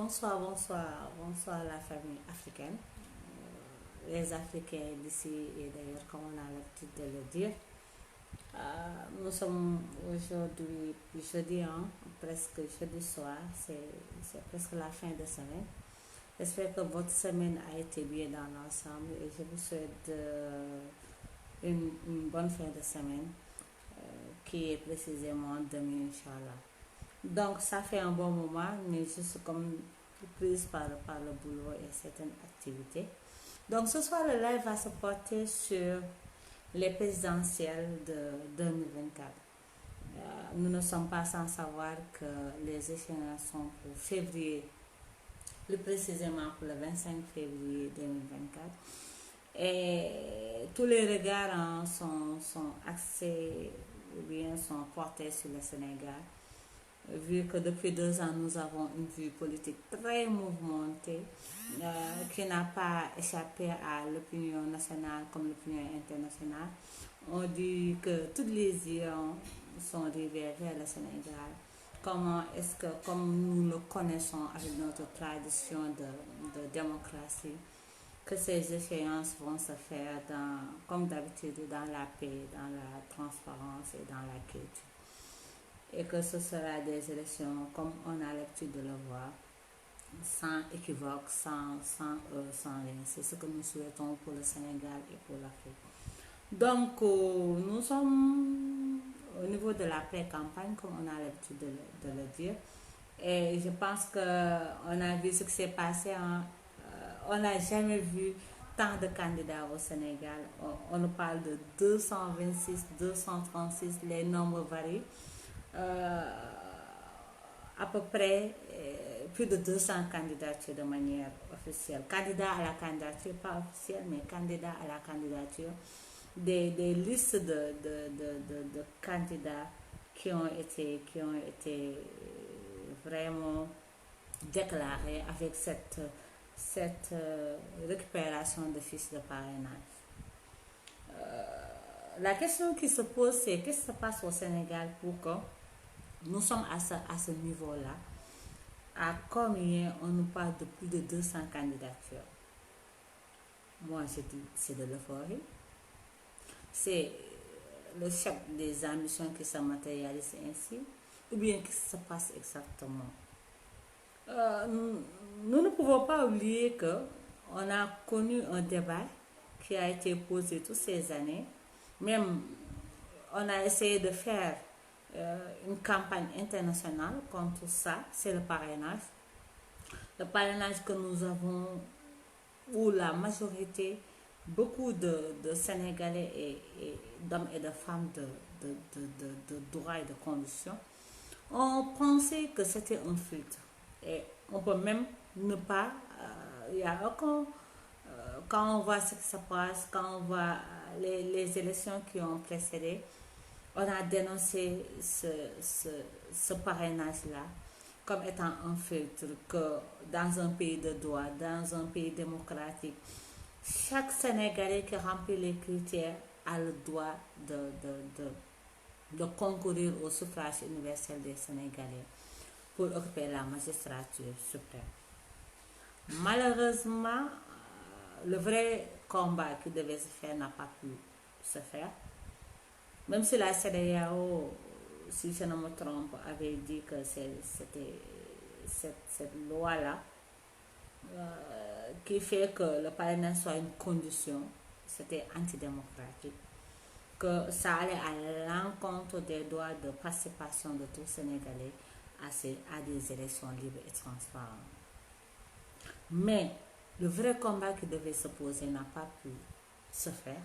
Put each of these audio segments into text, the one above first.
Bonsoir, bonsoir, bonsoir la famille africaine, les Africains d'ici et d'ailleurs, comme on a l'habitude de le dire. Nous sommes aujourd'hui jeudi, hein, presque jeudi soir, c'est presque la fin de semaine. J'espère que votre semaine a été bien dans l'ensemble et je vous souhaite une bonne fin de semaine qui est précisément demain, Inch'Allah. Donc, ça fait un bon moment, mais je suis comme prise par le boulot et certaines activités. Donc, ce soir, le live va se porter sur les présidentielles de 2024. Nous ne sommes pas sans savoir que les échéances sont pour février, plus précisément pour le 25 février 2024. Et tous les regards sont axés ou bien sont portés sur le Sénégal, vu que depuis 2 ans, nous avons une vie politique très mouvementée qui n'a pas échappé à l'opinion nationale comme l'opinion internationale. On dit que toutes les yeux sont rivés vers le Sénégal. Comment est-ce que, comme nous le connaissons avec notre tradition de démocratie, que ces échéances vont se faire comme d'habitude dans la paix, dans la transparence et dans la quiétude. Et que ce sera des élections comme on a l'habitude de le voir, sans équivoque, sans rien. C'est ce que nous souhaitons pour le Sénégal et pour l'Afrique. Donc, nous sommes au niveau de la pré-campagne, comme on a l'habitude de le dire. Et je pense qu'on a vu ce qui s'est passé. On n'a jamais vu tant de candidats au Sénégal. On nous parle de 226, 236, les nombres varient. À peu près plus de 200 candidatures de manière officielle. Candidats à la candidature, pas officielle, mais candidats à la candidature. Des listes de candidats qui ont été vraiment déclarés avec cette récupération de fiches de parrainage. La question qui se pose, c'est qu'est-ce qui se passe au Sénégal pour que nous sommes à ce niveau-là? À combien on nous parle de plus de 200 candidatures? Moi, je dis c'est de l'euphorie. C'est le choc des ambitions qui se matérialisent ainsi, ou bien qu'est-ce qui se passe exactement? Nous ne pouvons pas oublier qu'on a connu un débat qui a été posé toutes ces années. Même, on a essayé de faire une campagne internationale contre ça, c'est le parrainage. Le parrainage que nous avons, où la majorité, beaucoup de Sénégalais et d'hommes et de femmes de droit et de conditions ont pensé que c'était un filtre. Et on peut même ne pas, il y a aucun, quand on voit ce qui se passe, quand on voit les élections qui ont précédé, on a dénoncé ce parrainage-là comme étant un filtre, que dans un pays de droit, dans un pays démocratique, chaque Sénégalais qui remplit les critères a le droit de concourir au suffrage universel des Sénégalais pour occuper la magistrature suprême. Malheureusement, le vrai combat qui devait se faire n'a pas pu se faire. Même si la CEDEAO, si je ne me trompe, avait dit que c'était cette loi-là qui fait que le parrainage soit une condition, c'était antidémocratique, que ça allait à l'encontre des droits de participation de tous Sénégalais à des élections libres et transparentes. Mais le vrai combat qui devait se poser n'a pas pu se faire.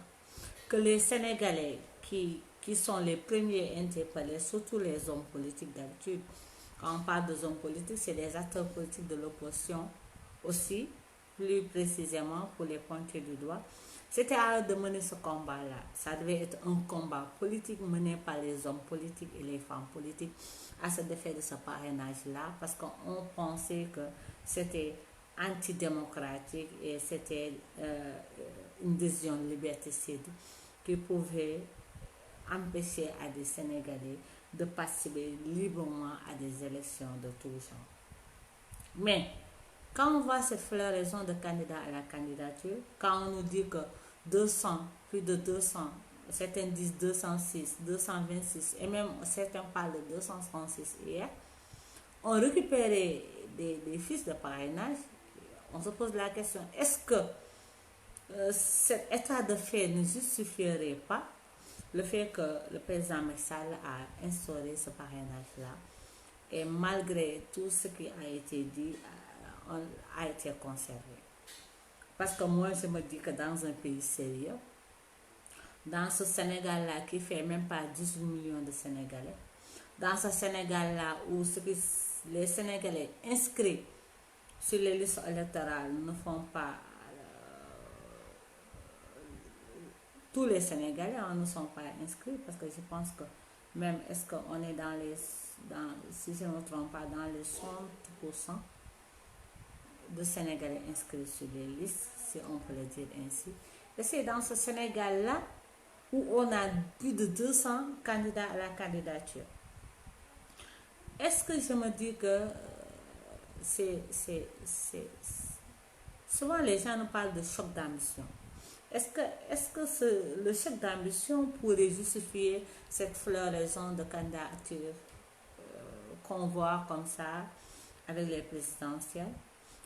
Que les Sénégalais qui sont les premiers interpellés, surtout les hommes politiques d'habitude, quand on parle des hommes politiques, c'est les acteurs politiques de l'opposition aussi, plus précisément pour les pointer du doigt. C'était à eux de mener ce combat-là. Ça devait être un combat politique mené par les hommes politiques et les femmes politiques à se défaire de ce parrainage-là, parce qu'on pensait que c'était antidémocratique et c'était une décision liberticide qui pouvait empêcher à des Sénégalais de participer librement à des élections de tous genres. Mais Quand on voit cette floraison de candidats à la candidature, quand on nous dit que 200, plus de 200, certains disent 206, 226, et même certains parlent de 236 hier, ont récupéré des fiches de parrainage, on se pose la question, est-ce que cet état de fait ne justifierait pas le fait que le président Macky Sall a instauré ce parrainage-là et malgré tout ce qui a été dit, a été conservé. Parce que moi, je me dis que dans un pays sérieux, dans ce Sénégal-là qui fait même pas 18 millions de Sénégalais, dans ce Sénégal-là où les Sénégalais inscrits sur les listes électorales ne font pas, tous les Sénégalais ne sont pas inscrits, parce que je pense que même, est-ce qu'on est si je ne me trompe pas, dans les 60% de Sénégalais inscrits sur les listes, si on peut le dire ainsi. Et c'est dans ce Sénégal-là où on a plus de 200 candidats à la candidature. Est-ce que je me dis que souvent les gens nous parlent de choc d'ambition. Est-ce que le choc d'ambition pourrait justifier cette floraison de candidature qu'on voit comme ça avec les présidentielles?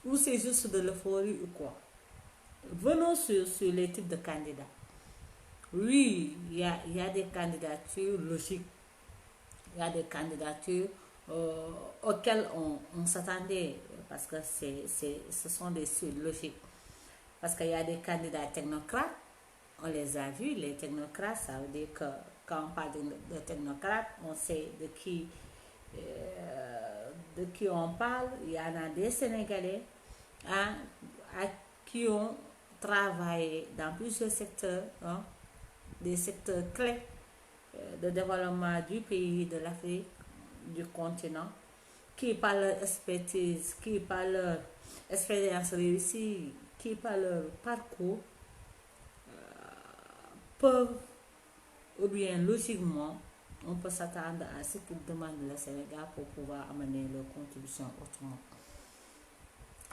Ou c'est juste de l'euphorie ou quoi? Venons sur les types de candidats. Oui, il y a des candidatures logiques. Il y a des candidatures auxquelles on s'attendait, parce que ce sont des suites logiques. Parce qu'il y a des candidats technocrates, on les a vus, les technocrates, ça veut dire que quand on parle de technocrates, on sait de qui on parle. Il y en a des Sénégalais à qui ont travaillé dans plusieurs secteurs, des secteurs clés de développement du pays, de l'Afrique, du continent, qui par leur expertise, qui par leur expérience réussie, qui par leur parcours peuvent, ou bien logiquement, on peut s'attendre à ce qu'ils demandent le Sénégal pour pouvoir amener leur contribution autrement.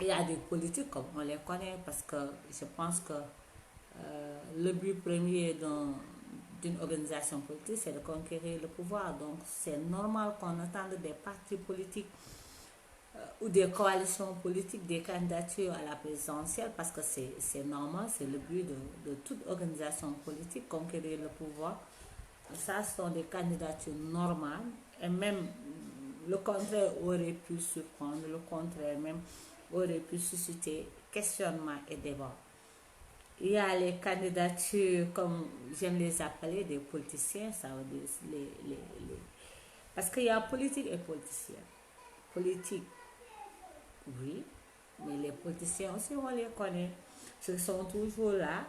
Il y a des politiques comme on les connaît, parce que je pense que le but premier d'une organisation politique, c'est de conquérir le pouvoir. Donc c'est normal qu'on attende des partis politiques ou des coalitions politiques, des candidatures à la présidentielle, parce que c'est normal, c'est le but de toute organisation politique, conquérir le pouvoir. Ça, ce sont des candidatures normales, et même le contraire aurait pu surprendre, le contraire même aurait pu susciter questionnement et débat. Il y a les candidatures, comme j'aime les appeler, des politiciens, ça veut dire parce qu'il y a politique et politicien. Politique, oui, mais les politiciens aussi, on les connaît. Ils sont toujours là,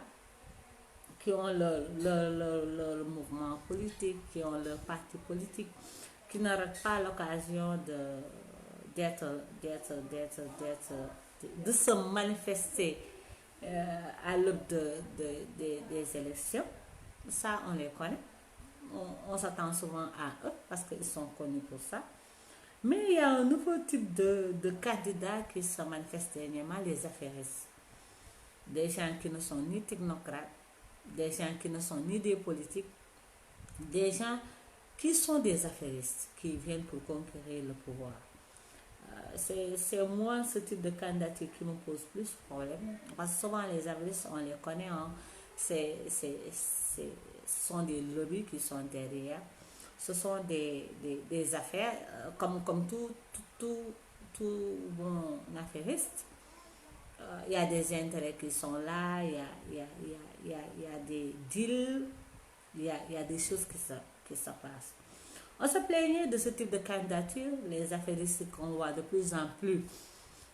qui ont leur mouvement politique, qui ont leur parti politique, qui n'auraient pas l'occasion de se manifester à l'aube des élections. Ça, on les connaît. On s'attend souvent à eux parce qu'ils sont connus pour ça. Mais il y a un nouveau type de candidats qui se manifestent dernièrement, les affairistes. Des gens qui ne sont ni technocrates, des gens qui ne sont ni des politiques, des gens qui sont des affairistes, qui viennent pour conquérir le pouvoir. C'est moi ce type de candidature qui me pose plus de problème. Parce que souvent les affairistes, on les connaît, ce sont des lobbies qui sont derrière. Ce sont des affaires, comme tout bon affairiste. Il y a des intérêts qui sont là, il y a des deals, il y a des choses qui se passent. On se plaignait de ce type de candidature, les affairistes qu'on voit de plus en plus,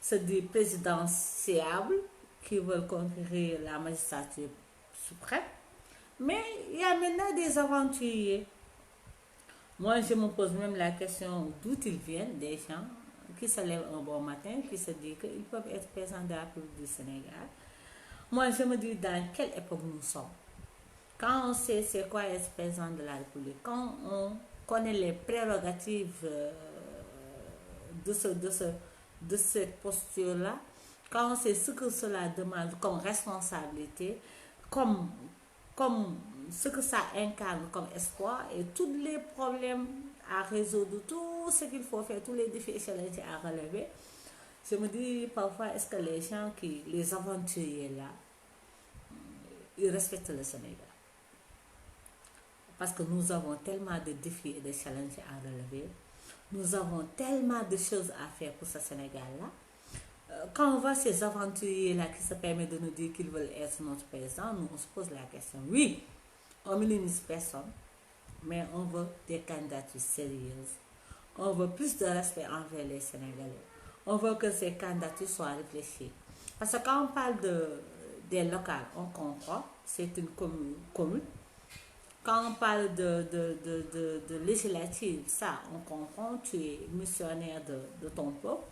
c'est des présidentiables qui veulent conquérir la magistrature suprême. Mais il y a maintenant des aventuriers. Moi, je me pose même la question d'où ils viennent, des gens qui se lèvent un bon matin, qui se disent qu'ils peuvent être présidents de la République du Sénégal. Moi, je me dis dans quelle époque nous sommes. Quand on sait c'est quoi être président de la République, quand on connaît les prérogatives de cette posture-là, quand on sait ce que cela demande comme responsabilité, comme, comme ce que ça incarne comme espoir et tous les problèmes à résoudre, tout ce qu'il faut faire, tous les défis et challenges à relever, je me dis parfois, est-ce que les gens qui, les aventuriers là, ils respectent le Sénégal? Parce que nous avons tellement de défis et de challenges à relever. Nous avons tellement de choses à faire pour ce Sénégal-là. Quand on voit ces aventuriers-là qui se permettent de nous dire qu'ils veulent être notre président, nous on se pose la question. Oui, on minimise personne, mais on veut des candidatures sérieuses. On veut plus de respect envers les Sénégalais. On veut que ces candidatures soient réfléchies. Parce que quand on parle des locales, on comprend, c'est une commune. Quand on parle de législative, ça, on comprend, tu es missionnaire de ton peuple.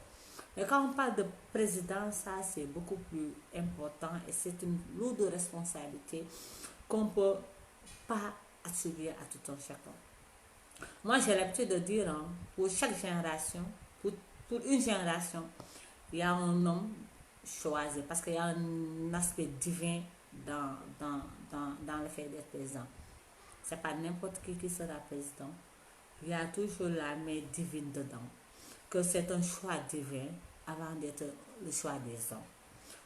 Mais quand on parle de président, ça, c'est beaucoup plus important et c'est une lourde responsabilité qu'on ne peut pas attribuer à tout un chacun. Moi, j'ai l'habitude de dire, hein, pour chaque génération, pour une génération, il y a un homme choisi parce qu'il y a un aspect divin dans le fait d'être président. C'est pas n'importe qui sera président. Il y a toujours la main divine dedans. Que c'est un choix divin avant d'être le choix des hommes.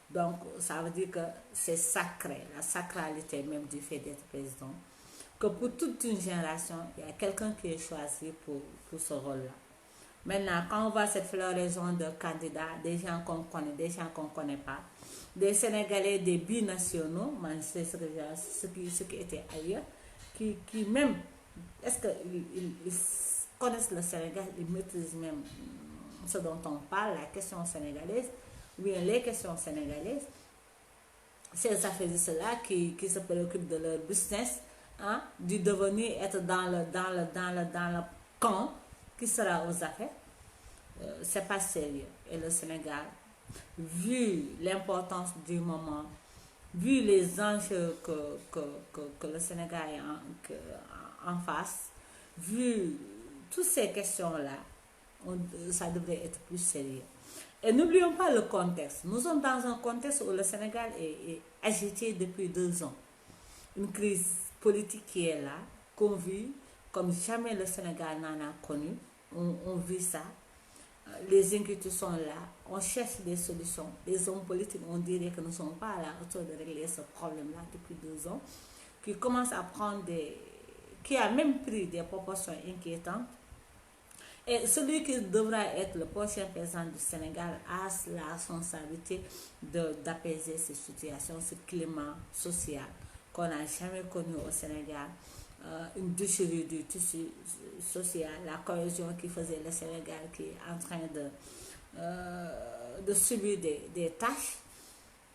Donc, ça veut dire que c'est sacré, la sacralité même du fait d'être président. Que pour toute une génération, il y a quelqu'un qui est choisi pour ce rôle-là. Maintenant, quand on voit cette floraison de candidats, des gens qu'on connaît, des gens qu'on ne connaît pas, des Sénégalais, des binationaux, moi je sais ce qui était ailleurs, qui même, est-ce qu'ils connaissent le Sénégal, ils maîtrisent même ce dont on parle, la question sénégalaise, ou bien les questions sénégalaises, ces affaires-là qui se préoccupent de leur business, hein, du devenir, être dans le camp qui sera aux affaires, c'est pas sérieux. Et le Sénégal, vu l'importance du moment, vu les enjeux que le Sénégal est en face, vu toutes ces questions-là, ça devrait être plus sérieux. Et n'oublions pas le contexte. Nous sommes dans un contexte où le Sénégal est agité depuis 2 ans. Une crise politique qui est là, qu'on vit comme jamais le Sénégal n'en a connu. On vit ça. Les inquiétudes sont là. On cherche des solutions. Les hommes politiques, on dirait que nous ne sommes pas à la hauteur de régler ce problème-là depuis 2 ans, qui commence à prendre qui a même pris des proportions inquiétantes. Et celui qui devra être le prochain président du Sénégal a la responsabilité d'apaiser ces situations, ce climat social qu'on n'a jamais connu au Sénégal, une déchirure du tissu social, la cohésion qui faisait le Sénégal qui est en train de subir des tâches.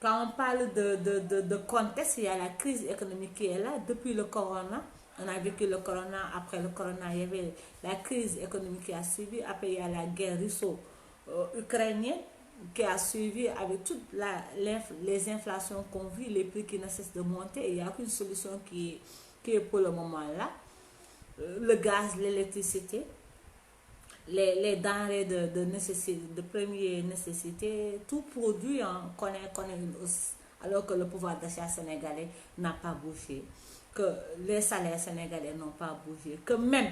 Quand on parle de contexte, il y a la crise économique qui est là depuis le corona. On a vécu le corona, après le corona, il y avait la crise économique qui a suivi, après il y a la guerre russo-ukrainienne qui a suivi avec toutes les inflations qu'on vit, les prix qui ne cessent de monter, il n'y a qu'une solution qui est pour le moment là. Le gaz, l'électricité, les denrées de première nécessité, tout produit, on connaît une hausse, alors que le pouvoir d'achat sénégalais n'a pas bougé, que les salaires sénégalais n'ont pas bougé, que même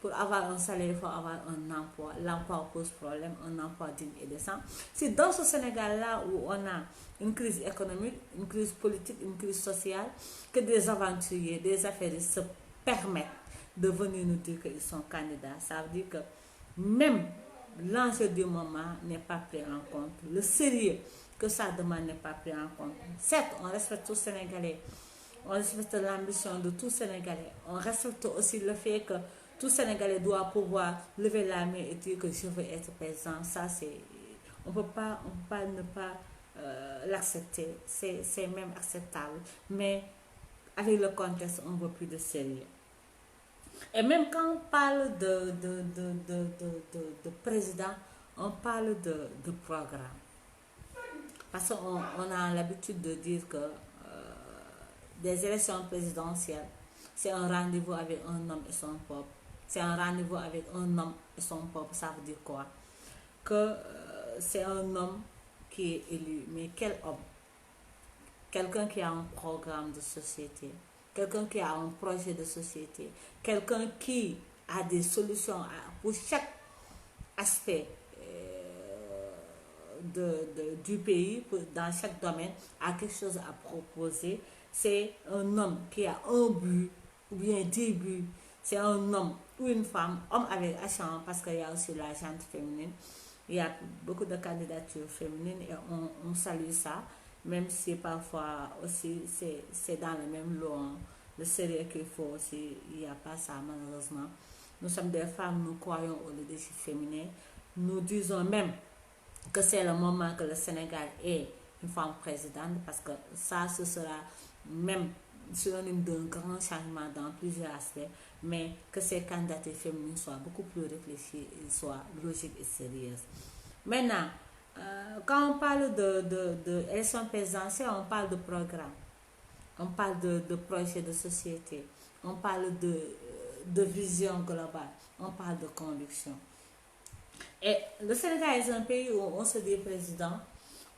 pour avoir un salaire, il faut avoir un emploi. L'emploi pose problème, un emploi digne et décent. C'est dans ce Sénégal-là où on a une crise économique, une crise politique, une crise sociale, que des aventuriers, des affairistes se permettent de venir nous dire qu'ils sont candidats. Ça veut dire que même l'enjeu du moment n'est pas pris en compte. Le sérieux que ça demande n'est pas pris en compte. Certes, on respecte tous les Sénégalais. On respecte l'ambition de tous Sénégalais. On respecte aussi le fait que tout Sénégalais doit pouvoir lever la main et dire que je veux être présent. Ça, c'est, on peut pas ne pas l'accepter. C'est même acceptable. Mais avec le contexte, on ne veut plus de sérieux. Et même quand on parle de président, on parle de programme. Parce qu'on a l'habitude de dire que des élections présidentielles, c'est un rendez-vous avec un homme et son peuple. C'est un rendez-vous avec un homme et son peuple. Ça veut dire quoi? Que c'est un homme qui est élu, mais quel homme? Quelqu'un qui a un programme de société, quelqu'un qui a un projet de société, quelqu'un qui a des solutions pour chaque aspect du pays, dans chaque domaine, a quelque chose à proposer. C'est un homme qui a un but ou bien des buts. C'est un homme ou une femme, homme avec accent, parce qu'il y a aussi la gente féminine. Il y a beaucoup de candidatures féminines et on salue ça, même si parfois aussi c'est dans le même lot. Hein. Le sérieux qu'il faut aussi, il n'y a pas ça malheureusement. Nous sommes des femmes, nous croyons au leadership féminin. Nous disons même que c'est le moment que le Sénégal ait une femme présidente parce que ça, ce sera même synonyme d'un grand changement dans plusieurs aspects, mais que ces candidatures féminines soient beaucoup plus réfléchies, soient logiques et sérieuses. Maintenant, quand on parle de élection présidentielle, on parle de programme, on parle de projet de société, on parle de vision globale, on parle de conviction. Et le Sénégal est un pays où on se dit président,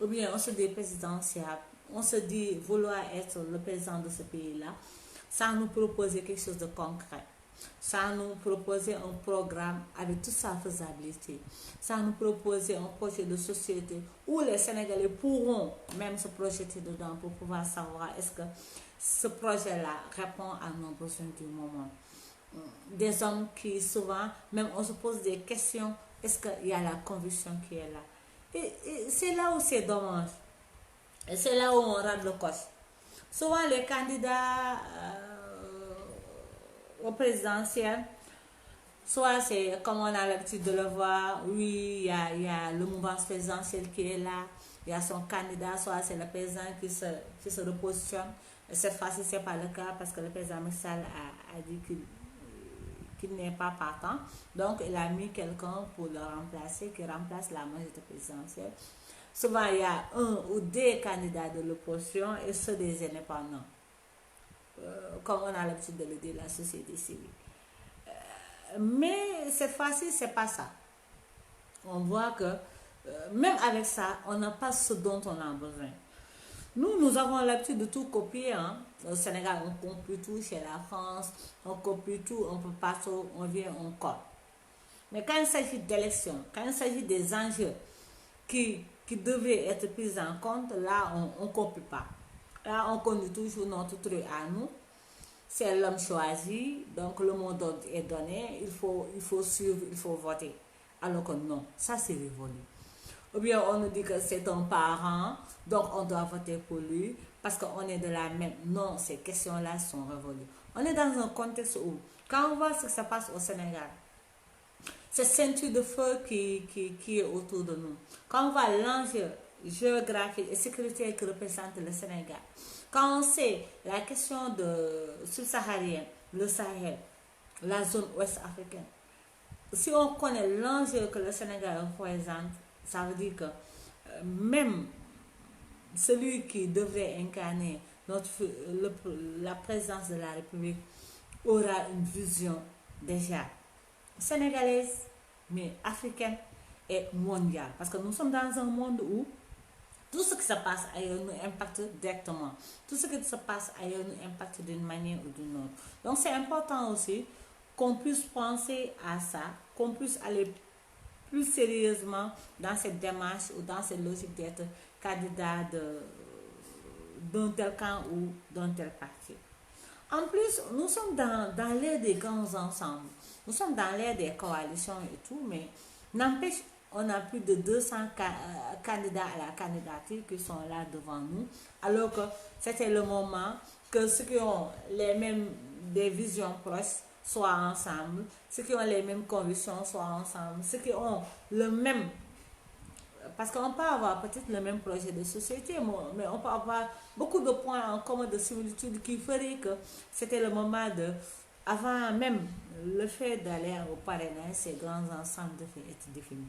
ou bien on se dit présidentiable, on se dit vouloir être le président de ce pays-là, sans nous proposer quelque chose de concret, sans nous proposer un programme avec toute sa faisabilité, sans nous proposer un projet de société où les Sénégalais pourront même se projeter dedans pour pouvoir savoir est-ce que ce projet-là répond à nos besoins du moment. Des hommes qui souvent, même on se pose des questions, est-ce qu'il y a la conviction qui est là? Et c'est là où c'est dommage. Et c'est là où on rate le coche. Souvent les candidats au présidentiel, soit c'est comme on a l'habitude de le voir, oui, il y a le mouvement présidentiel qui est là, il y a son candidat, soit c'est le président qui se repositionne. Et cette fois-ci, ce n'est pas le cas parce que le président Missal a dit qu'il n'est pas partant. Donc, il a mis quelqu'un pour le remplacer, qui remplace la majorité présidentielle. Souvent, il y a un ou des candidats de l'opposition et ceux des indépendants. Comme on a l'habitude de le dire, la société civile. Mais cette fois-ci, ce n'est pas ça. On voit que même avec ça, on n'a pas ce dont on a besoin. Nous avons l'habitude de tout copier. Hein. Au Sénégal, on copie tout. Chez la France, on copie tout. On peut partout, on vient, on colle. Mais quand il s'agit d'élections, quand il s'agit des enjeux qui devraient être pris en compte, là, on ne copie pas. Là, on connaît toujours notre truc à nous. C'est l'homme choisi, donc le mot d'ordre est donné. Il faut suivre, il faut voter. Alors que non, ça c'est révolu. Ou bien on nous dit que c'est un parent, donc on doit voter pour lui parce qu'on est de la même. Non, ces questions-là sont révolues. On est dans un contexte où, quand on voit ce qui se passe au Sénégal, cette ceinture de feu qui est autour de nous, quand on voit l'enjeu géographique et sécuritaire que représente le Sénégal, quand on sait la question de subsaharienne, le Sahel, la zone ouest africaine, si on connaît l'enjeu que le Sénégal représente, ça veut dire que même celui qui devrait incarner la présidence de la République aura une vision déjà sénégalaise, mais africaine et mondiale. Parce que nous sommes dans un monde où tout ce qui se passe ailleurs nous impacte directement. Tout ce qui se passe ailleurs nous impacte d'une manière ou d'une autre. Donc c'est important aussi qu'on puisse penser à ça, qu'on puisse aller plus sérieusement dans cette démarche ou dans cette logique d'être candidat d'un tel camp ou d'un tel parti. En plus, nous sommes dans l'ère des grands ensembles. Nous sommes dans l'ère des coalitions et tout, mais n'empêche, on a plus de 200 candidats à la candidature qui sont là devant nous, alors que c'était le moment que ceux qui ont les mêmes des visions proches soient ensemble, ceux qui ont les mêmes convictions soient ensemble, ceux qui ont le même... Parce qu'on peut avoir peut-être le même projet de société, mais on peut avoir beaucoup de points en commun de similitude qui feraient que c'était le moment de... Avant même le fait d'aller au parrainage, ces grands ensembles devaient être définis.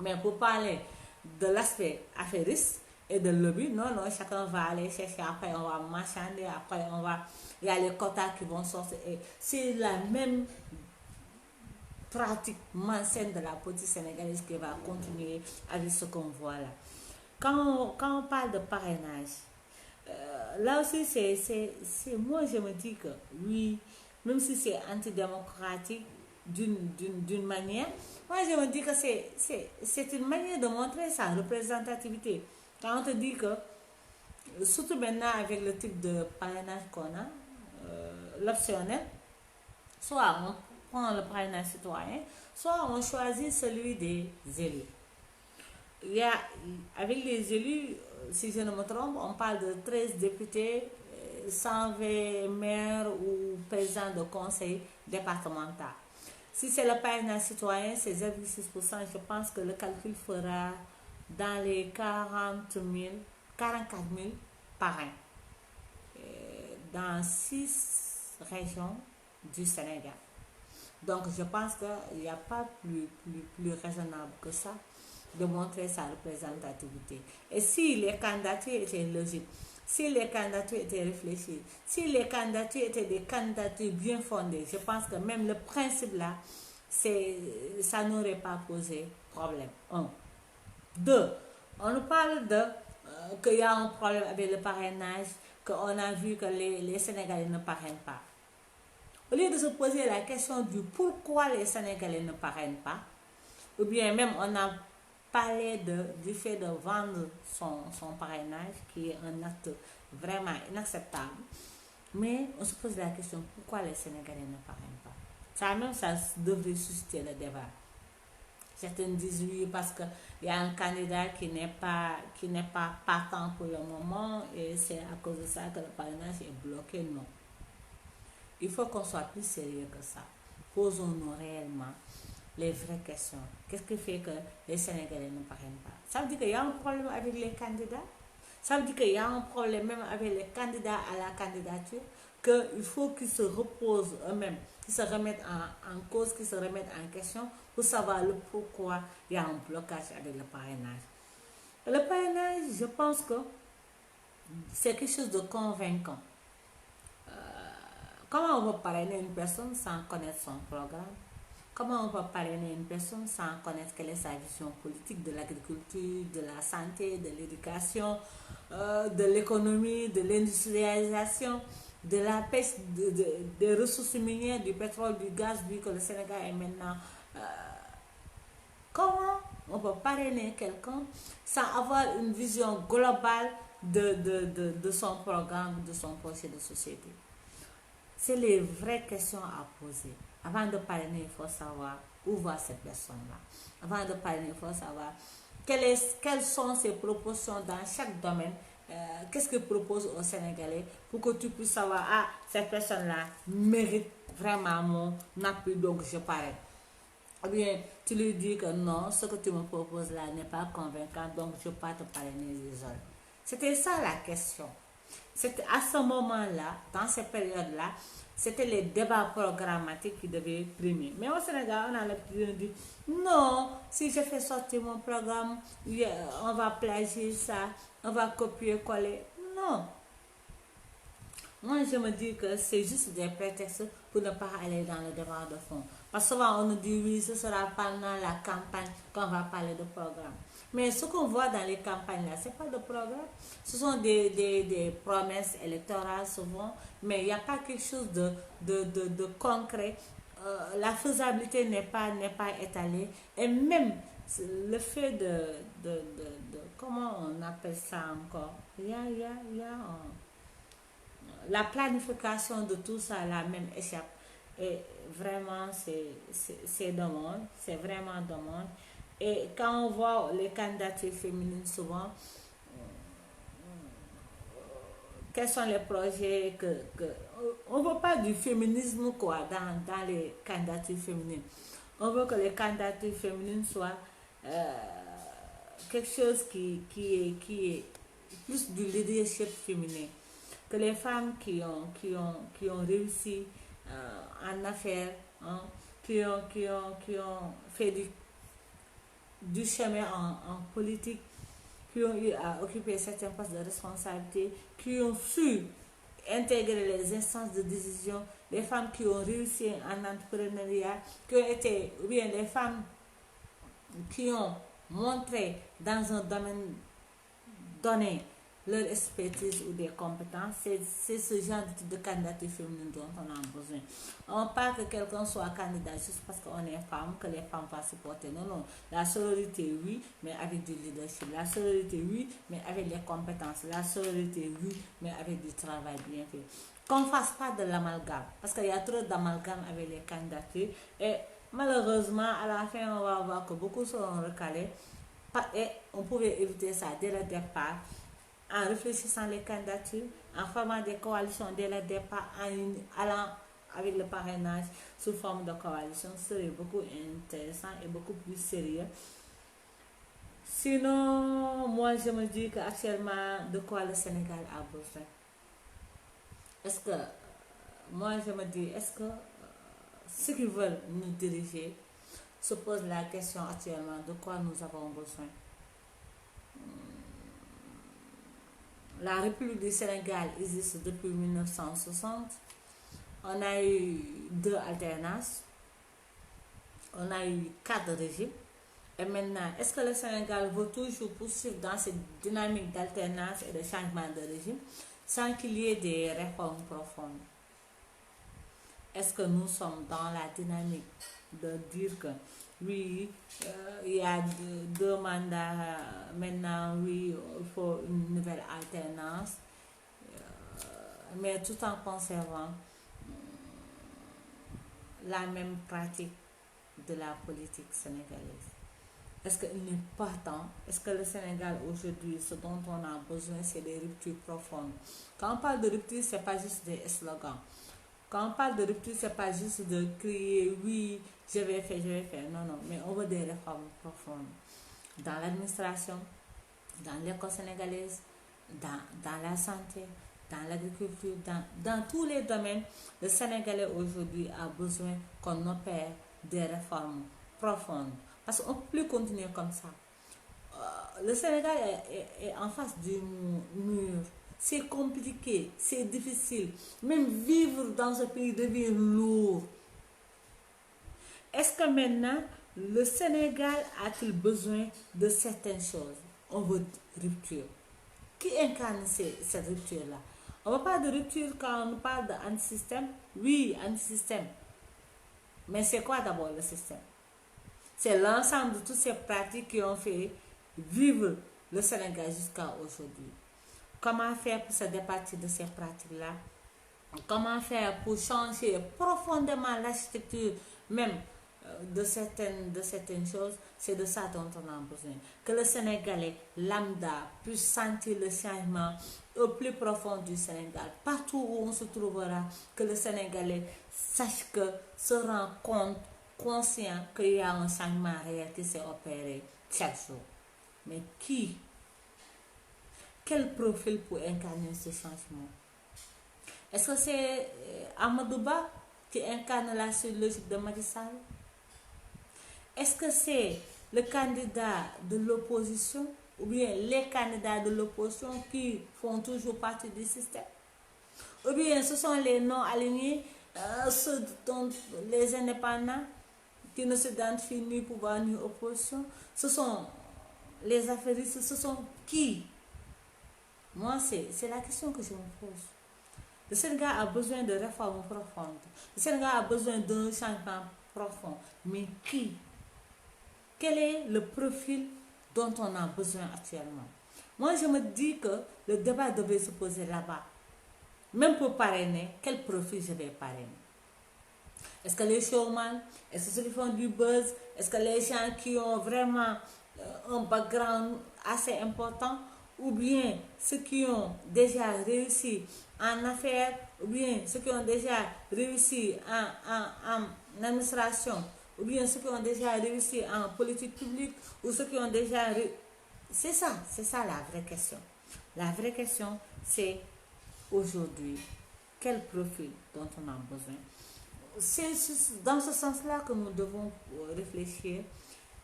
Mais pour parler de l'aspect affairiste et de lobby, non, chacun va aller chercher, après on va marchander, après il y a les quotas qui vont sortir. Et c'est la même pratique malsaine de la politique sénégalaise qui va continuer avec ce qu'on voit là. quand on parle de parrainage, là aussi, moi, je me dis que oui, même si c'est antidémocratique d'une manière, moi, je me dis que c'est une manière de montrer sa représentativité. Quand on te dit que, surtout maintenant avec le type de parrainage qu'on a, l'optionnel, soit on prend le parrainage citoyen, soit on choisit celui des élus. Il y a, avec les élus, si je ne me trompe, on parle de 13 députés, 120 maires ou présidents de conseil départemental. Si c'est le parrainage citoyen, c'est 0,6%. Je pense que le calcul fera dans les 44 000 parrains dans 6 régions du Sénégal. Donc, je pense qu'il n'y a pas plus raisonnable que ça de montrer sa représentativité. Et si les candidatures étaient logiques, si les candidatures étaient réfléchies, si les candidatures étaient des candidatures bien fondées, je pense que même le principe là, ça n'aurait pas posé problème. Un. Deux, on nous parle de qu'il y a un problème avec le parrainage, qu'on a vu que les Sénégalais ne parrainent pas. Au lieu de se poser la question du pourquoi les Sénégalais ne parrainent pas, ou bien même on a parlé du fait de vendre son parrainage, qui est un acte vraiment inacceptable, mais on se pose la question pourquoi les Sénégalais ne parrainent pas. Ça même, ça devrait susciter le débat. Certains disent oui parce qu'il y a un candidat qui n'est pas partant pour le moment et c'est à cause de ça que le parrainage est bloqué. Non. Il faut qu'on soit plus sérieux que ça. Posons-nous réellement les vraies questions. Qu'est-ce qui fait que les Sénégalais ne parrainent pas? Ça veut dire qu'il y a un problème avec les candidats. Ça veut dire qu'il y a un problème même avec les candidats à la candidature, qu'il faut qu'ils se reposent eux-mêmes, qu'ils se remettent en cause, qu'ils se remettent en question pour savoir le pourquoi il y a un blocage avec le parrainage. Le parrainage, je pense que c'est quelque chose de convaincant. Comment on peut parrainer une personne sans connaître son programme? Comment on peut parrainer une personne sans connaître quelle est sa vision politique de l'agriculture, de la santé, de l'éducation, de l'économie, de l'industrialisation, de la pêche, des ressources minières, du pétrole, du gaz, vu que le Sénégal est maintenant... comment on peut parrainer quelqu'un sans avoir une vision globale de son programme, de son projet de société? C'est les vraies questions à poser. Avant de parrainer, il faut savoir où va cette personne-là. Avant de parrainer, il faut savoir quelles sont ses propositions dans chaque domaine. Qu'est-ce qu'il propose aux Sénégalais pour que tu puisses savoir, ah, cette personne-là mérite vraiment mon appui, donc je parraine. Ou bien, tu lui dis que non, ce que tu me proposes là n'est pas convaincant, donc je ne vais pas te parrainer, désolé. C'était ça la question. C'était à ce moment-là, dans ces périodes-là, c'était les débats programmatiques qui devaient primer. Mais au Sénégal, on a l'habitude de dire non, si je fais sortir mon programme, on va plagier ça, on va copier-coller. Non. Moi, je me dis que c'est juste des prétextes pour ne pas aller dans le débat de fond. Parce que souvent, on nous dit oui, ce sera pendant la campagne qu'on va parler de programme. Mais ce qu'on voit dans les campagnes là, ce n'est pas de programme. Ce sont des promesses électorales souvent, mais il n'y a pas quelque chose de concret. La faisabilité n'est pas étalée. Et même le fait comment on appelle ça encore? Il y a la planification de tout ça là même échappe. Et vraiment, c'est dommage. C'est vraiment dommage. Et quand on voit les candidatures féminines souvent, quels sont les projets on ne veut pas du féminisme quoi dans les candidatures féminines. On veut que les candidatures féminines soient quelque chose qui est plus du leadership féminin. Que les femmes qui ont réussi en affaires, hein, qui ont fait du chemin en politique, qui ont eu à occuper certains postes de responsabilité, qui ont su intégrer les instances de décision, les femmes qui ont réussi en entrepreneuriat, qui ont été, ou bien les femmes qui ont montré dans un domaine donner leur expertise ou des compétences. C'est ce genre de candidature féminine dont on a besoin. On parle que quelqu'un soit candidat juste parce qu'on est femme, que les femmes vont supporter. Non, non. La sororité, oui, mais avec du leadership. La sororité, oui, mais avec les compétences. La sororité, oui, mais avec du travail bien fait. Qu'on ne fasse pas de l'amalgame. Parce qu'il y a trop d'amalgame avec les candidatures. Et malheureusement, à la fin, on va voir que beaucoup seront recalés. Et on pouvait éviter ça dès le départ en réfléchissant les candidatures, en formant des coalitions dès le départ, en allant avec le parrainage sous forme de coalition, serait beaucoup intéressant et beaucoup plus sérieux. Sinon, moi je me dis qu'actuellement, de quoi le Sénégal a besoin? Est-ce que, moi je me dis, est-ce que ceux qui veulent nous diriger se posent la question actuellement de quoi nous avons besoin? La République du Sénégal existe depuis 1960. On a eu 2 alternances. On a eu 4 régimes. Et maintenant, est-ce que le Sénégal veut toujours poursuivre dans cette dynamique d'alternance et de changement de régime sans qu'il y ait des réformes profondes? Est-ce que nous sommes dans la dynamique de dire que oui, il y a 2 mandats, maintenant oui, il faut une nouvelle alternance, mais tout en conservant la même pratique de la politique sénégalaise? Est-ce qu'il n'est pas temps? Est-ce que le Sénégal aujourd'hui, ce dont on a besoin, c'est des ruptures profondes? Quand on parle de rupture, ce n'est pas juste des slogans. Quand on parle de rupture, ce n'est pas juste de crier oui, je vais faire, je vais faire. Non, non, mais on veut des réformes profondes dans l'administration, dans l'école sénégalaise, dans la santé, dans l'agriculture, dans tous les domaines. Le Sénégalais aujourd'hui a besoin qu'on opère des réformes profondes. Parce qu'on ne peut plus continuer comme ça. Le Sénégal est en face du mur. C'est compliqué, c'est difficile. Même vivre dans ce pays devient lourd. Est-ce que maintenant, le Sénégal a-t-il besoin de certaines choses? On veut rupture. Qui incarne cette rupture-là? On ne parle pas de rupture quand on parle d'anti-système. Oui, anti-système. Mais c'est quoi d'abord le système? C'est l'ensemble de toutes ces pratiques qui ont fait vivre le Sénégal jusqu'à aujourd'hui. Comment faire pour se départir de ces pratiques-là? Comment faire pour changer profondément l'architecture même de certaines choses? C'est de ça dont on a besoin. Que le Sénégalais lambda puisse sentir le changement au plus profond du Sénégal. Partout où on se trouvera, que le Sénégalais sache que, se rend compte, conscient qu'il y a un changement réel qui s'est opéré chaque jour. Mais qui? Quel profil pour incarner ce changement? Est-ce que c'est Amadou Ba qui incarne la logique de Macky Sall? Est-ce que c'est le candidat de l'opposition ou bien les candidats de l'opposition qui font toujours partie du système? Ou bien ce sont les non-alignés, ceux dont les indépendants qui ne s'identifient ni pouvoir ni opposition? Ce sont les affairistes, ce sont qui? Moi, c'est la question que je me pose. Le Sénégal a besoin de réformes profondes. Le Sénégal a besoin d'un changement profond. Mais qui? Quel est le profil dont on a besoin actuellement? Moi, je me dis que le débat devait se poser là-bas. Même pour parrainer, quel profil je vais parrainer? Est-ce que les showman? Est-ce que ceux qui font du buzz? Est-ce que les gens qui ont vraiment un background assez important? Ou bien ceux qui ont déjà réussi en affaires, ou bien ceux qui ont déjà réussi en administration, ou bien ceux qui ont déjà réussi en politique publique, ou ceux qui ont déjà réussi. C'est ça la vraie question. La vraie question, c'est aujourd'hui, quel profil dont on a besoin? C'est dans ce sens-là que nous devons réfléchir.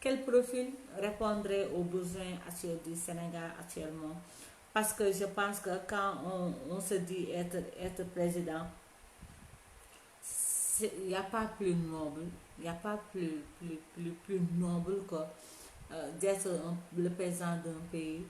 Quel profil répondrait aux besoins actuels du Sénégal actuellement? Parce que je pense que quand on se dit être président, il n'y a pas plus noble, il n'y a pas plus noble que d'être le président d'un pays.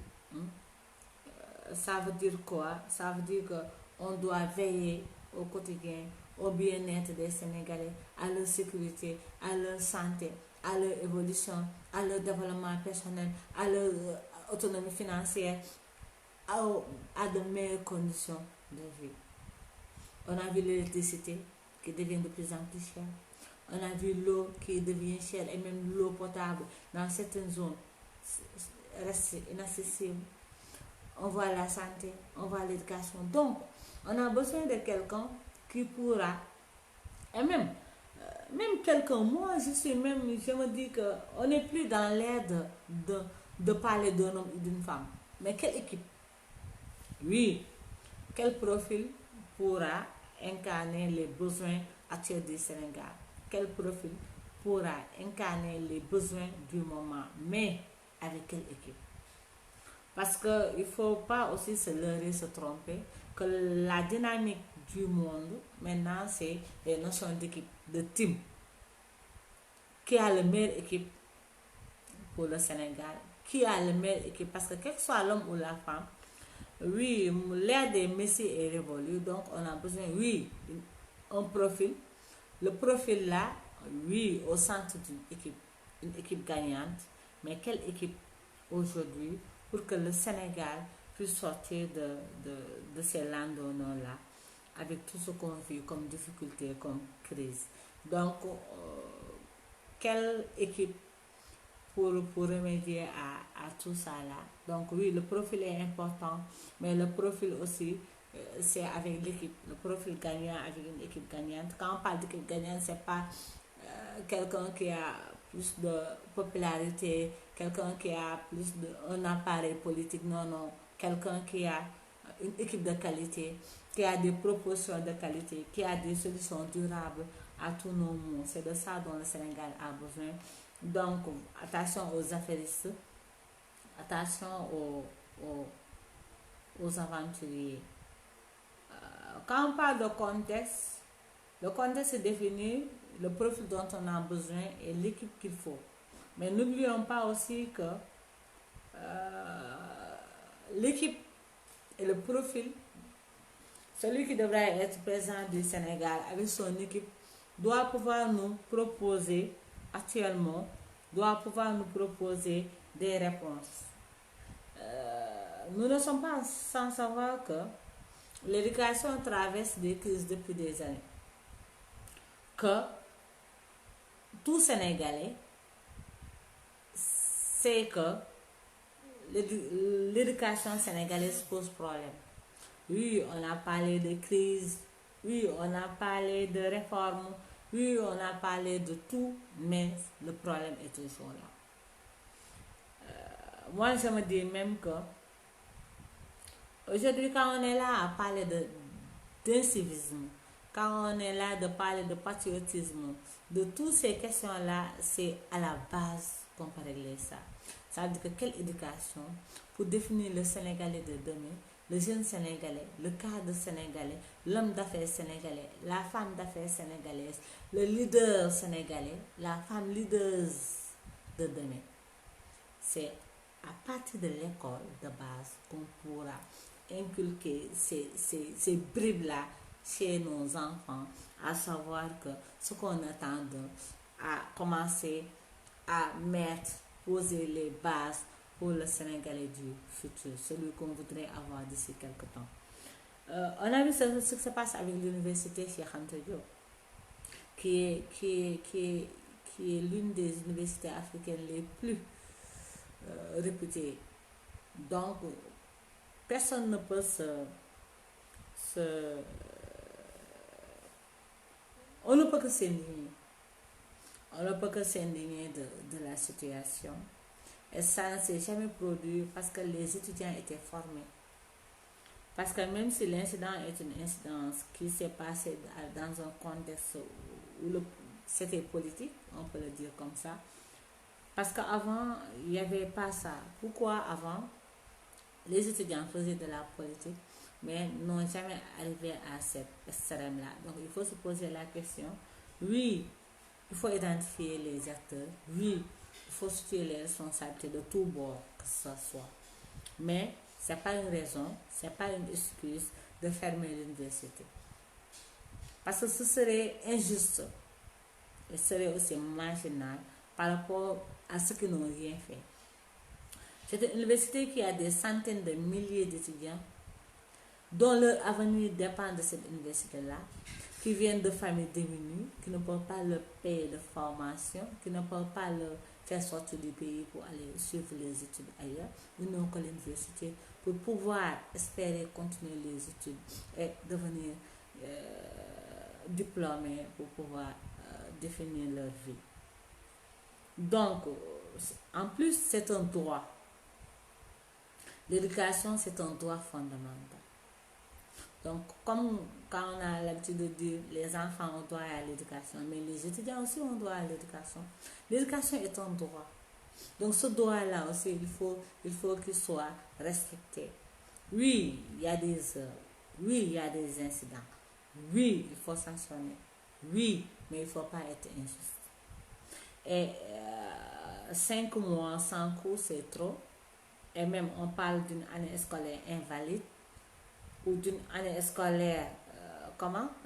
ça veut dire quoi? Ça veut dire qu'on doit veiller au quotidien au bien-être des Sénégalais, à leur sécurité, à leur santé, à leur évolution, à leur développement personnel, à leur autonomie financière, à, à de meilleures conditions de vie. On a vu l'électricité qui devient de plus en plus chère. On a vu l'eau qui devient chère et même l'eau potable dans certaines zones reste inaccessible. On voit la santé, on voit l'éducation. Donc, on a besoin de quelqu'un qui pourra, et même quelqu'un, moi je me dis qu'on n'est plus dans l'ère de parler d'un homme ou d'une femme. Mais quelle équipe? Oui, quel profil pourra incarner les besoins actuels du Sénégal? Quel profil pourra incarner les besoins du moment? Mais avec quelle équipe? Parce qu'il ne faut pas aussi se leurrer, se tromper, que la dynamique du monde, maintenant, c'est les notions d'équipe, de team. Qui a la meilleure équipe pour le Sénégal? Qui a la meilleure équipe? Parce que quel que soit l'homme ou la femme, oui, l'ère des messies est révolue, donc on a besoin, oui, un profil. Le profil là, oui, au centre d'une équipe, une équipe gagnante. Mais quelle équipe aujourd'hui pour que le Sénégal puisse sortir de ces landonnons-là avec tout ce qu'on vit comme difficulté, comme crise? Donc, quelle équipe pour remédier à tout ça là? Donc oui, le profil est important, mais le profil aussi, c'est avec l'équipe. Le profil gagnant avec une équipe gagnante. Quand on parle d'équipe gagnante, c'est pas quelqu'un qui a plus de popularité, quelqu'un qui a plus un appareil politique, non, non. Quelqu'un qui a une équipe de qualité, qui a des propositions de qualité, qui a des solutions durables à tous nos maux. C'est de ça dont le Sénégal a besoin. Donc, attention aux affairistes, attention aux aventuriers. Quand on parle de contexte, le contexte est défini, le profil dont on a besoin et l'équipe qu'il faut. Mais n'oublions pas aussi que l'équipe et le profil, celui qui devrait être présent du Sénégal avec son équipe, doit pouvoir nous proposer actuellement, doit pouvoir nous proposer des réponses. Nous ne sommes pas sans savoir que l'éducation traverse des crises depuis des années. Que tout Sénégalais sait que l'éducation sénégalaise pose problème. Oui, on a parlé de crise, oui, on a parlé de réforme, oui, on a parlé de tout, mais le problème est toujours là. Moi, je me dis même que aujourd'hui, quand on est là à parler d'incivisme, quand on est là de parler de patriotisme, de toutes ces questions-là, c'est à la base qu'on peut régler ça. Ça veut dire que quelle éducation pour définir le Sénégalais de demain, le jeune Sénégalais, le cadre sénégalais, l'homme d'affaires sénégalais, la femme d'affaires sénégalaise, le leader sénégalais, la femme leader de demain. C'est à partir de l'école de base qu'on pourra inculquer ces bribes-là chez nos enfants, à savoir que ce qu'on attend à commencer à mettre, poser les bases pour le Sénégalais du futur, celui qu'on voudrait avoir d'ici quelques temps. On a vu ce qui se passe avec l'université Cheikh Anta Diop, qui est l'une des universités africaines les plus réputées. Donc, personne ne peut on ne peut que s'indigner. On ne peut que s'indigner de la situation. Et ça ne s'est jamais produit parce que les étudiants étaient formés. Parce que même si l'incident est une incidence qui s'est passée dans un contexte où c'était politique, on peut le dire comme ça. Parce qu'avant, il n'y avait pas ça. Pourquoi avant, les étudiants faisaient de la politique, mais n'ont jamais arrivé à cet extrême-là? Donc il faut se poser la question. Oui, il faut identifier les acteurs. Oui, il faut situer les responsabilités de tous bords que ce soit. Mais c'est pas une raison, c'est pas une excuse de fermer l'université. Parce que ce serait injuste et serait aussi marginal par rapport à ceux qui n'ont rien fait. C'est une université qui a des centaines de milliers d'étudiants dont leur avenir dépend de cette université-là, qui viennent de familles démunies, qui ne peuvent pas leur payer de formation, qui ne peuvent pas leur faire sortir du pays pour aller suivre les études ailleurs. Ils n'ont que l'université pour pouvoir espérer continuer les études et devenir diplômés pour pouvoir définir leur vie. Donc, en plus, c'est un droit. L'éducation, c'est un droit fondamental. Donc, comme quand on a l'habitude de dire les enfants ont droit à l'éducation, mais les étudiants aussi ont droit à l'éducation. L'éducation est un droit. Donc, ce droit-là aussi, il faut qu'il soit respecté. Oui, il y a des heures. Oui, il y a des incidents. Oui, il faut sanctionner. Oui, mais il ne faut pas être injuste. Et 5 mois sans cours, c'est trop. Et même, on parle d'une année scolaire invalide ou d'une année scolaire,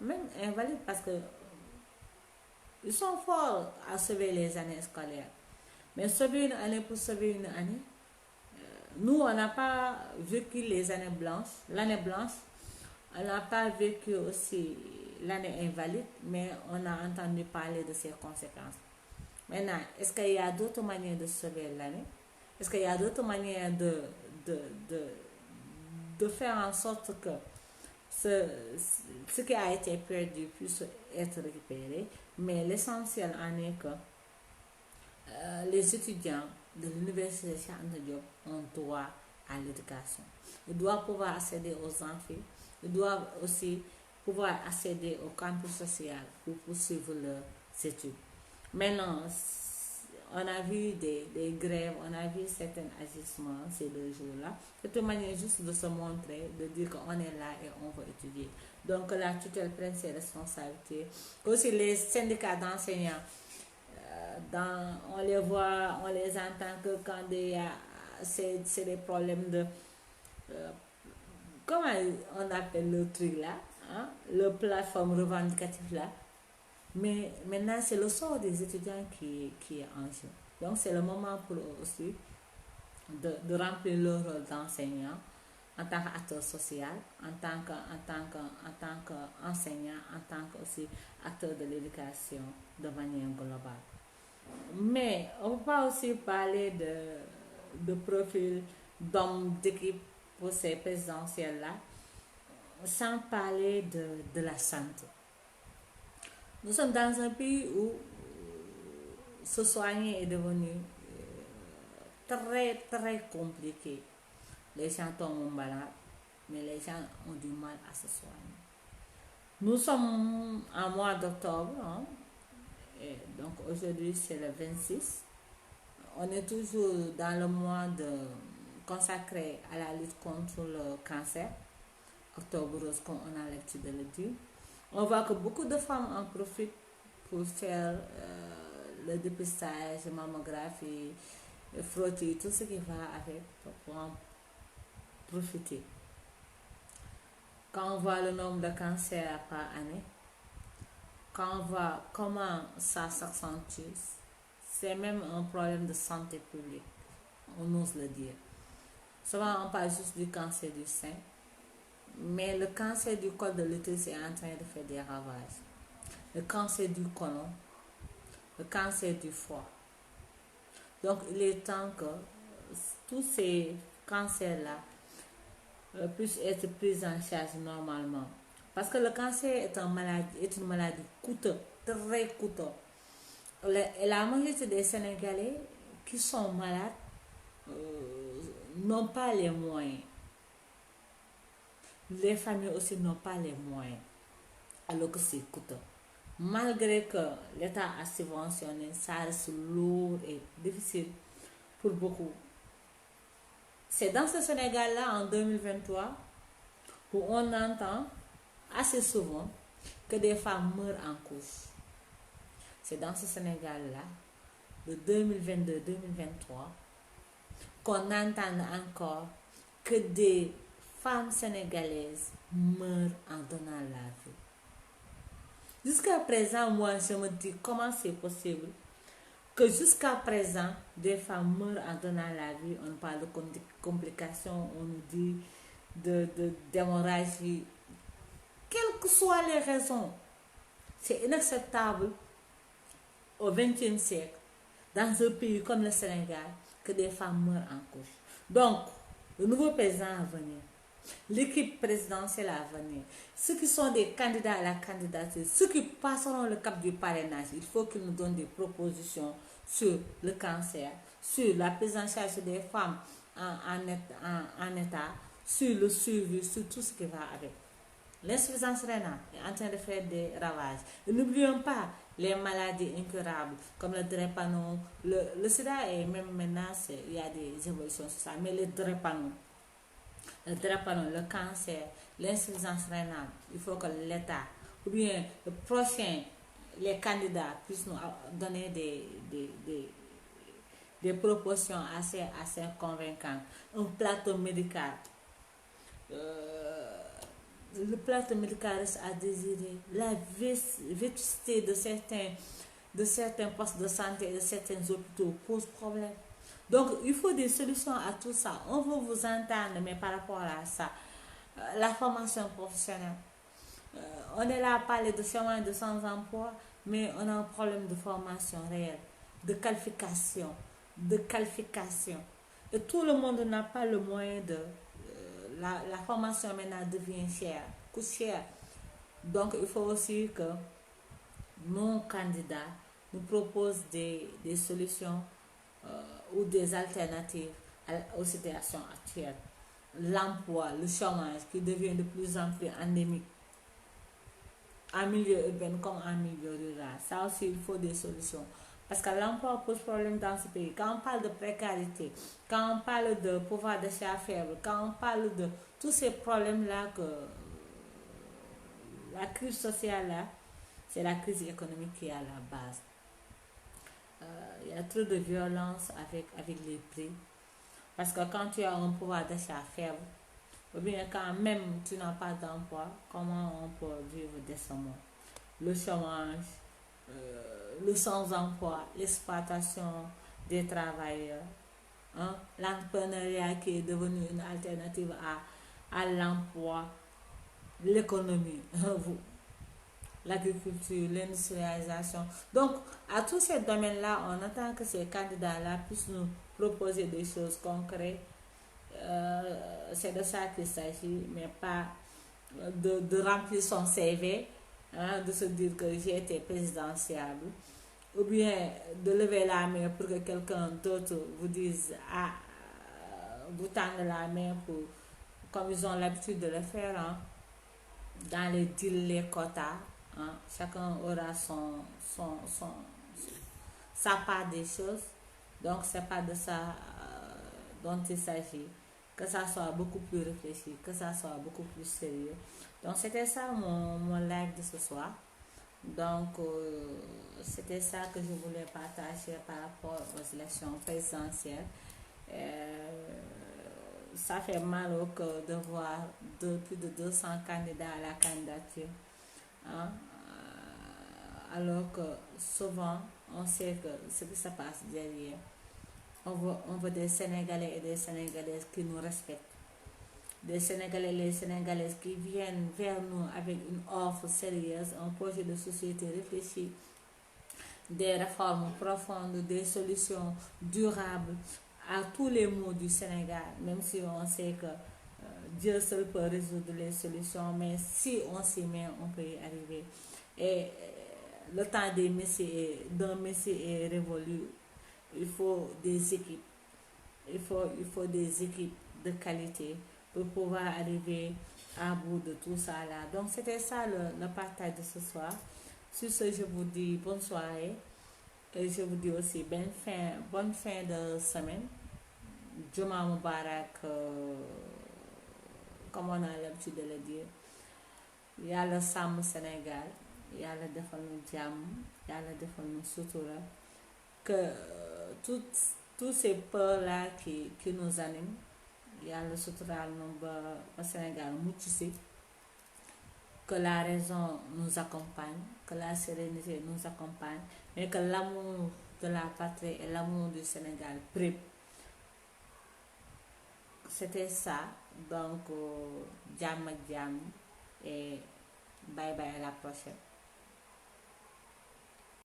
même invalide, parce que ils sont forts à sauver les années scolaires. Mais sauver une année pour sauver une année, nous, on n'a pas vécu les années blanches, l'année blanche, on n'a pas vécu aussi l'année invalide, mais on a entendu parler de ses conséquences. Maintenant, est-ce qu'il y a d'autres manières de sauver l'année? Est-ce qu'il y a d'autres manières de, de, de faire en sorte que ce qui a été perdu puisse être récupéré? Mais l'essentiel en est que les étudiants de l'université Cheikh Anta Diop ont droit à l'éducation. Ils doivent pouvoir accéder aux amphis. Ils doivent aussi pouvoir accéder au campus social pour poursuivre leurs études. Maintenant, on a vu des grèves, on a vu certains agissements ces 2 jours-là. C'est une manière juste de se montrer, de dire qu'on est là et on va étudier. Donc la tutelle prenne ses responsabilités. Aussi les syndicats d'enseignants, on les voit, on les entend que quand il y a c'est des problèmes de comment on appelle le truc là, hein, le plateforme revendicative là. Mais maintenant, c'est le sort des étudiants qui est en jeu. Donc, c'est le moment pour eux aussi de remplir leur rôle d'enseignant en tant qu'acteur social, en tant qu'enseignant, en tant qu'aussi acteur de l'éducation de manière globale. Mais on ne peut pas aussi parler de profil d'hommes d'équipe pour ces présidentielles-là sans parler de la santé. Nous sommes dans un pays où se soigner est devenu très très compliqué. Les gens tombent malades, mais les gens ont du mal à se soigner. Nous sommes en mois d'octobre, hein, et donc aujourd'hui c'est le 26. On est toujours dans le mois consacré à la lutte contre le cancer, octobre rose comme on a l'habitude de le dire. On voit que beaucoup de femmes en profitent pour faire le dépistage, mammographie, frottis, tout ce qui va avec pour en profiter. Quand on voit le nombre de cancers par année, quand on voit comment ça s'accentue, c'est même un problème de santé publique, on ose le dire. Souvent on parle juste du cancer du sein, mais le cancer du col de l'utérus est en train de faire des ravages. Le cancer du côlon, le cancer du foie. Donc il est temps que tous ces cancers-là puissent être pris en charge normalement. Parce que le cancer est une maladie coûteuse, très coûteuse. Et la majorité des Sénégalais qui sont malades n'ont pas les moyens. Les familles aussi n'ont pas les moyens, alors que c'est coûteux. Malgré que l'État a subventionné, ça reste lourd et difficile pour beaucoup. C'est dans ce Sénégal-là, en 2023, où on entend assez souvent que des femmes meurent en couche. C'est dans ce Sénégal-là, de 2022-2023, qu'on entend encore que des femmes sénégalaises meurent en donnant la vie. Jusqu'à présent, moi, je me dis comment c'est possible que jusqu'à présent, des femmes meurent en donnant la vie. On parle de complications, on nous dit d'hémorragie. Quelles que soient les raisons, c'est inacceptable au XXe siècle, dans un pays comme le Sénégal, que des femmes meurent en couche. Donc, le nouveau président à venir, l'équipe présidentielle à venir, ceux qui sont des candidats à la candidature, ceux qui passeront le cap du parrainage, il faut qu'ils nous donnent des propositions sur le cancer, sur la prise en charge des femmes en état, sur le suivi, sur tout ce qui va avec. L'insuffisance rénale est en train de faire des ravages. Et n'oublions pas les maladies incurables, comme le drépano, le sida, et même maintenant, il y a des évolutions sur ça, mais le drépano, le cancer, l'insuffisance rénale, il faut que l'État, ou bien le prochain, les candidats puissent nous donner des propositions assez convaincantes. Un plateau médical. Le plateau médical reste à désirer. La vétusté de certains postes de santé et de certains hôpitaux pose problème. Donc, il faut des solutions à tout ça. On veut vous entendre, mais par rapport à ça, la formation professionnelle. On est là à parler de chômage, de sans-emploi, mais on a un problème de formation réelle, de qualification, Et tout le monde n'a pas le moyen de... la formation maintenant devient chère, coûte cher. Donc, il faut aussi que nos candidats nous proposent des solutions ou des alternatives aux situations actuelles. L'emploi, le chômage qui devient de plus en plus endémique en milieu urbain comme en milieu rural. Ça aussi, il faut des solutions. Parce que l'emploi pose problème dans ce pays. Quand on parle de précarité, quand on parle de pouvoir d'achat faible, quand on parle de tous ces problèmes-là, que la crise sociale-là, c'est la crise économique qui est à la base. Il y a trop de violence avec les prix. Parce que quand tu as un pouvoir d'achat faible, ou bien quand même tu n'as pas d'emploi, comment on peut vivre décemment? Le chômage, le sans-emploi, l'exploitation des travailleurs, hein? L'entrepreneuriat qui est devenu une alternative à l'emploi, l'économie, l'agriculture, l'industrialisation. Donc, à tous ces domaines-là, on attend que ces candidats-là puissent nous proposer des choses concrètes. C'est de ça qu'il s'agit, mais pas de remplir son CV, hein, de se dire que j'ai été présidentiable, ou bien de lever la main pour que quelqu'un d'autre vous dise, ah, vous tendez la main pour, comme ils ont l'habitude de le faire, hein, dans les deals, les quotas, hein, chacun aura sa part des choses. Donc, c'est pas de ça dont il s'agit. Que ça soit beaucoup plus réfléchi, que ça soit beaucoup plus sérieux. Donc, c'était ça mon live de ce soir. Donc, c'était ça que je voulais partager par rapport aux élections présidentielles. Ça fait mal au cœur de voir plus de 200 candidats à la candidature. Hein? Alors que souvent, on sait que ce qui se passe derrière. On veut des Sénégalais et des Sénégalaises qui nous respectent. Des Sénégalais et des Sénégalaises qui viennent vers nous avec une offre sérieuse, un projet de société réfléchi, des réformes profondes, des solutions durables à tous les maux du Sénégal, même si on sait que Dieu seul peut résoudre les solutions, mais si on s'y met, on peut y arriver. Et le temps d'un Messie est révolu. Il faut des équipes. Il faut des équipes de qualité pour pouvoir arriver à bout de tout ça là. Donc c'était ça le partage de ce soir. Sur ce, je vous dis bonne soirée. Et je vous dis aussi bonne fin de semaine. Juma Mubarak, comme on a l'habitude de le dire. Yàlla sàmm Sénégal, yàlla defal nu jàmm, yàlla defal nu sutura. Que tous ces peurs-là qui nous animent, yàlla suturaal na ba Sénégal mucc si, que la raison nous accompagne, que la sérénité nous accompagne, mais que l'amour de la patrie et l'amour du Sénégal prime. C'était ça. Donc, jàmm ak jàmm et bye bye à la prochaine.